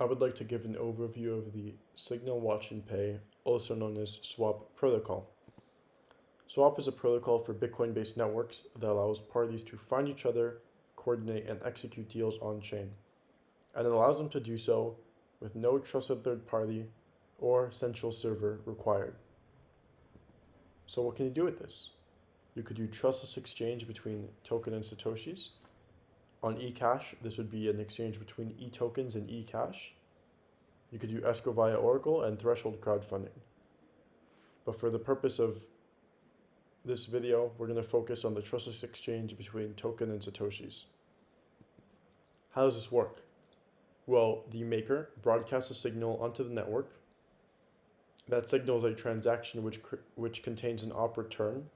I would like to give an overview of the Signal Watch and Pay, also known as SWAP protocol. SWAP is a protocol for Bitcoin-based networks that allows parties to find each other, coordinate, and execute deals on-chain. And it allows them to do so with no trusted third party or central server required. So what can you do with this? You could do trustless exchange between token and satoshis. On eCash, this would be an exchange between eTokens and eCash. You could do escrow via Oracle and threshold crowdfunding. But for the purpose of this video, we're going to focus on the trustless exchange between token and satoshis. How does this work? Well, the maker broadcasts a signal onto the network. That signal is a transaction which contains an op return,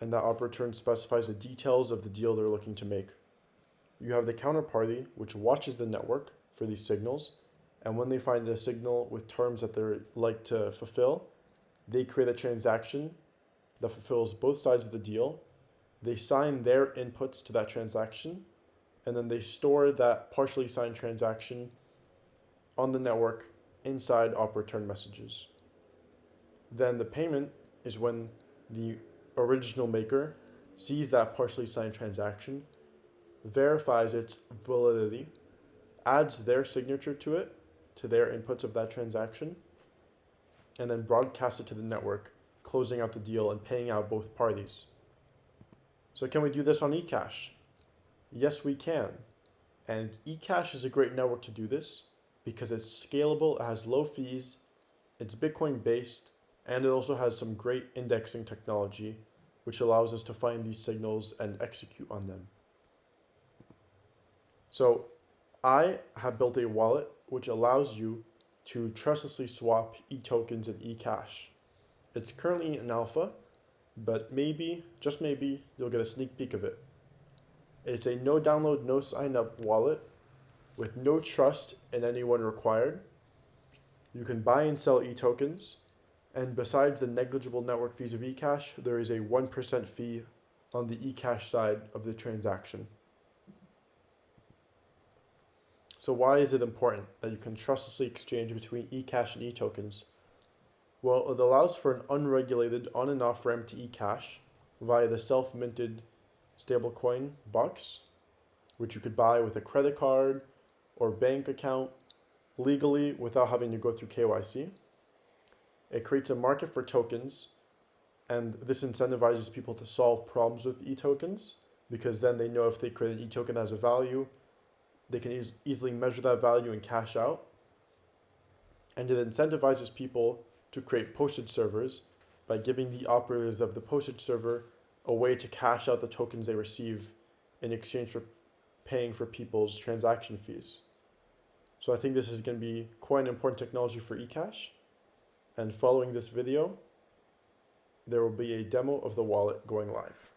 and that op return specifies the details of the deal they're looking to make. You have the counterparty, which watches the network for these signals, and when they find a signal with terms that they're like to fulfill, they create a transaction that fulfills both sides of the deal. They sign their inputs to that transaction, and then they store that partially signed transaction on the network inside op return messages. Then the payment is when the original maker sees that partially signed transaction, verifies its validity, adds their signature to it, to their inputs of that transaction, and then broadcasts it to the network, closing out the deal and paying out both parties. So can we do this on eCash? Yes, we can. And eCash is a great network to do this because it's scalable, it has low fees, it's Bitcoin based, and it also has some great indexing technology, which allows us to find these signals and execute on them. So I have built a wallet which allows you to trustlessly swap eTokens and eCash. It's currently in alpha, but maybe, just maybe, you'll get a sneak peek of it. It's a no download, no sign up wallet with no trust in anyone required. You can buy and sell eTokens, and besides the negligible network fees of eCash, there is a 1% fee on the eCash side of the transaction. So why is it important that you can trustlessly exchange between eCash and eTokens? Well, it allows for an unregulated on and off ramp to eCash via the self-minted stablecoin Bucks, which you could buy with a credit card or bank account legally without having to go through KYC. It creates a market for tokens, and this incentivizes people to solve problems with eTokens because then they know if they create an eToken that has a value, they can easily measure that value and cash out. And it incentivizes people to create postage servers by giving the operators of the postage server a way to cash out the tokens they receive in exchange for paying for people's transaction fees. So I think this is going to be quite an important technology for eCash. And following this video, there will be a demo of the wallet going live.